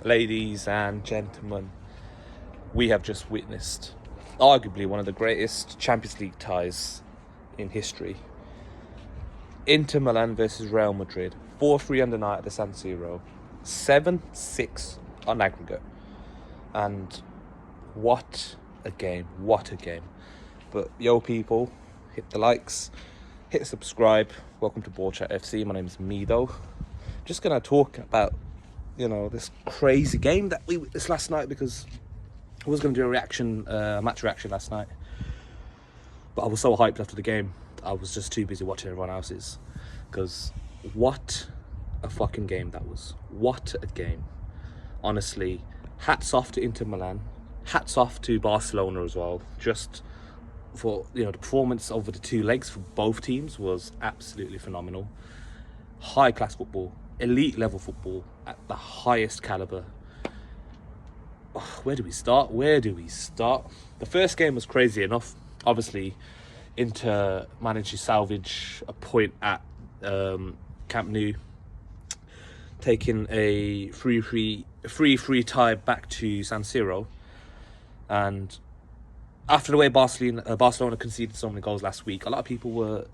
Ladies and gentlemen, we have just witnessed arguably one of the greatest Champions League ties in history. Inter Milan versus Real Madrid, 4-3 on the night at the San Siro, 7-6 on aggregate. And what a game, what a game. But yo people, hit the likes, hit subscribe. Welcome to Ball Chat FC. My name is Mido. Just gonna talk about this crazy game that we witnessed last night, because I was going to do a match reaction last night, but I was so hyped after the game, I was just too busy watching everyone else's, because what a fucking game that was. What a game. Honestly, hats off to Inter Milan, hats off to Barcelona as well, just for, the performance over the two legs for both teams was absolutely phenomenal. High class football, elite level football at the highest caliber. Where do we start? The first game was crazy enough. Obviously, Inter managed to salvage a point at Camp Nou, taking a 3-3 tie back to San Siro. And after the way Barcelona conceded so many goals last week, a lot of people were,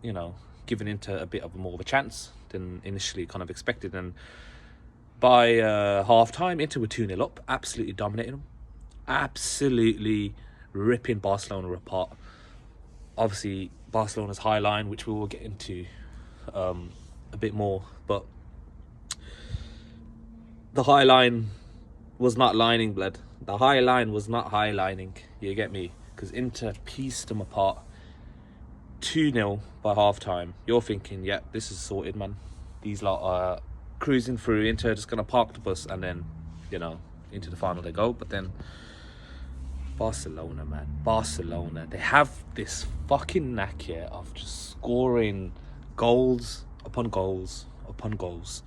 giving Inter a bit of more of a chance than initially kind of expected. And by half-time, Inter were 2-0 up, absolutely dominating them. Absolutely ripping Barcelona apart. Obviously, Barcelona's high line, which we will get into a bit more. But the high line was not lining, blood. The high line was not high lining, you get me? Because Inter pieced them apart. 2-0 by half-time. You're thinking, yeah, this is sorted, man. These lot are cruising through. Inter just gonna park the bus and then, into the final they go. But then Barcelona, man, they have this fucking knack here of just scoring goals upon goals upon goals,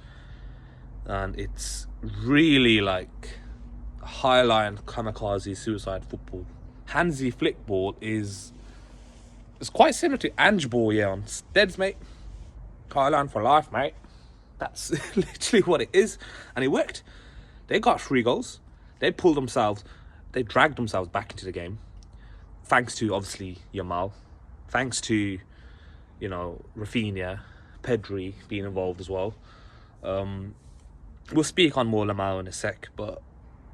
and it's really like highline kamikaze suicide football. Hansi Flick ball is quite similar to Ange ball, yeah, on Steads, mate. Highline for life, mate. That's literally what it is. And it worked. They got 3 goals. They dragged themselves back into the game. Thanks to, obviously, Yamal. Thanks to, Rafinha, Pedri being involved as well. We'll speak on more Yamal in a sec, but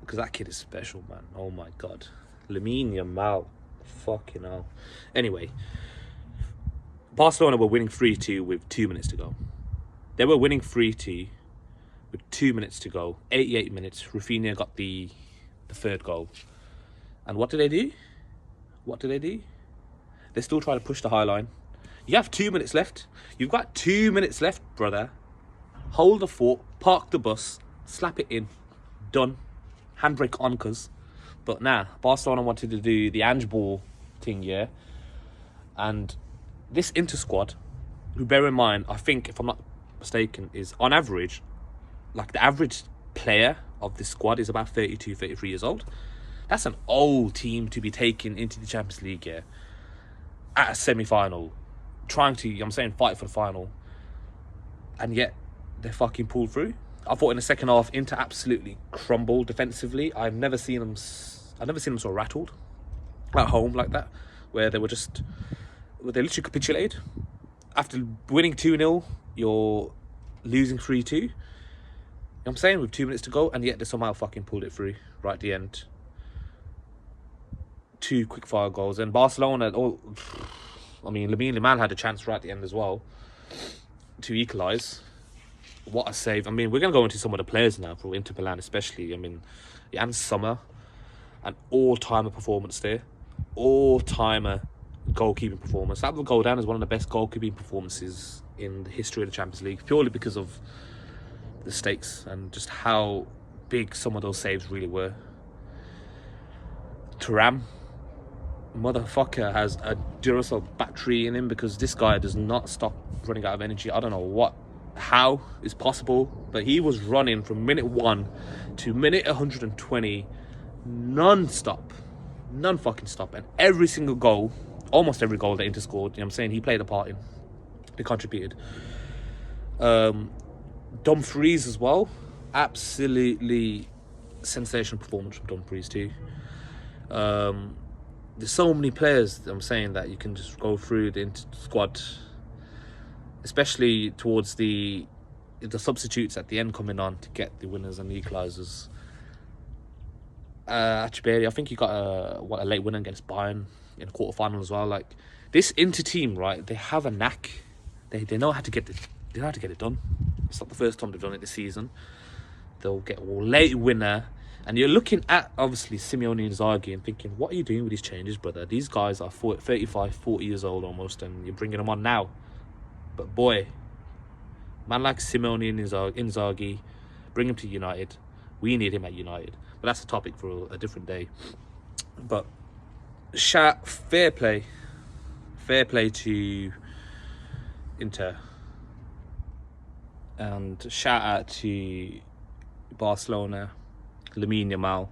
because that kid is special, man. Oh my God. Lamine Yamal. Fucking hell. Anyway, Barcelona were winning 3-2 with 2 minutes to go. They were winning 3-2 with 2 minutes to go. 88 minutes. Rafinha got the third goal. And what do they do? They still try to push the high line. You have 2 minutes left. You've got 2 minutes left, brother. Hold the fort, park the bus, slap it in. Done. Handbrake on, cuz. But nah, Barcelona wanted to do the Ange ball thing, yeah. And this Inter squad, who, bear in mind, I think, if I'm not mistaken, is on average, like the average player of this squad is about 32, 33 years old. That's an old team to be taken into the Champions League, yeah, at a semi-final, trying to, fight for the final. And yet, they fucking pulled through. I thought in the second half, Inter absolutely crumbled defensively. I've never seen them so rattled at home like that, where they literally capitulated. After winning 2-0, you're losing 3-2. You know what I'm saying? With 2 minutes to go, and yet they somehow fucking pulled it through right at the end. 2 quick fire goals. And Barcelona, Lamine Yamal had a chance right at the end as well to equalise. What a save. We're going to go into some of the players now for Inter Milan especially. Jan Sommer, an all-timer performance there. All-timer goalkeeping performance. That will go down as one of the best goalkeeping performances in the history of the Champions League, purely because of the stakes and just how big some of those saves really were. Thuram, motherfucker, has a Duracell battery in him, because this guy does not stop running out of energy. I don't know how it's possible, but he was running from minute 1 to minute 120 non-stop. Non-fucking stop. And every single goal, almost every goal that Inter scored, he played a part in. He contributed. Dumfries as well. Absolutely sensational performance from Dumfries too. There's so many players, I'm saying, that you can just go through the squad, especially towards the substitutes at the end coming on to get the winners and the equalisers. Achiberi, I think he got a late winner against Bayern in the quarterfinal as well. Like, this Inter team, right? They have a knack. They know how to get it done. It's not the first time they've done it this season. They'll get a late winner, and you're looking at obviously Simeone and Inzaghi and thinking, what are you doing with these changes, brother? These guys are 35, 40 years old almost, and you're bringing them on now. But boy, man like Simeone and Inzaghi, bring him to United. We need him at United. But that's a topic for a different day. But fair play to Inter, and shout out to Barcelona, Lamine Yamal.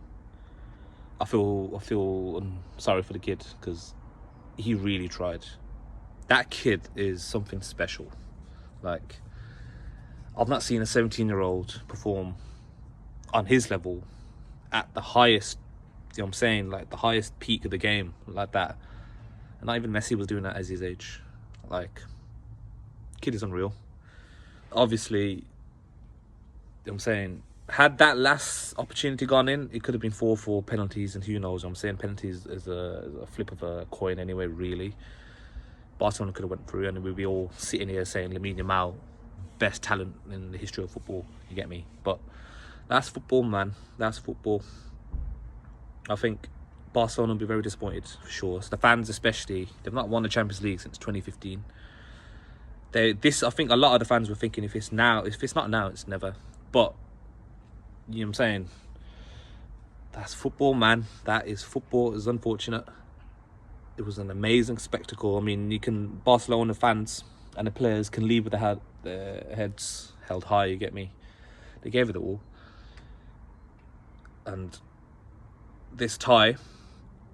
I feel sorry for the kid, because he really tried. That kid is something special. Like, I've not seen a 17-year-old perform on his level at the highest, you know what I'm saying, like the highest peak of the game like that. And not even Messi was doing that as his age. Like, kid is unreal. Obviously, you know what I'm saying, had that last opportunity gone in, it could have been 4-4 penalties, and who knows. I'm saying penalties is a flip of a coin anyway, really. Barcelona could have went through, and we'd be all sitting here saying Lamine Yamal, best talent in the history of football. You get me? But that's football, man. That's football. I think Barcelona will be very disappointed for sure. So the fans, especially, they've not won the Champions League since 2015. I think a lot of the fans were thinking, if it's not now, it's never. But you know what I'm saying? That's football, man. That is football. It's unfortunate. It was an amazing spectacle. I mean, Barcelona fans and the players can leave with their heads held high. You get me? They gave it all. And this tie,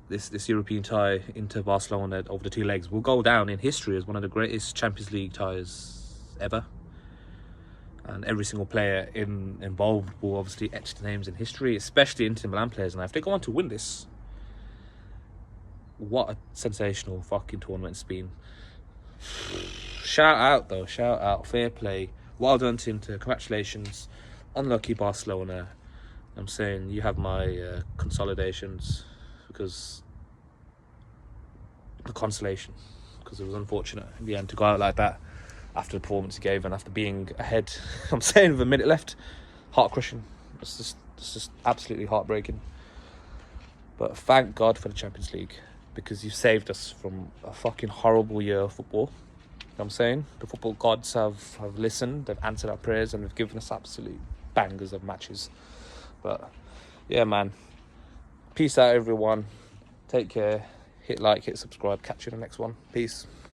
this European tie into Barcelona over the two legs, will go down in history as one of the greatest Champions League ties ever. And every single player involved will obviously etch the names in history, especially Inter Milan players. And if they go on to win this, what a sensational fucking tournament it's been. Shout out, though. Shout out. Fair play. Well done to Inter. Congratulations. Unlucky Barcelona. I'm saying you have my consolidations, because the consolation, because it was unfortunate in the end to go out like that after the performance he gave and after being ahead. I'm saying with a minute left, heart crushing. It's just absolutely heartbreaking. But thank God for the Champions League, because you've saved us from a fucking horrible year of football. You know what I'm saying? The football gods have listened, they've answered our prayers, and they've given us absolute bangers of matches. But yeah, man, peace out, everyone. Take care. Hit like, hit subscribe. Catch you in the next one. Peace.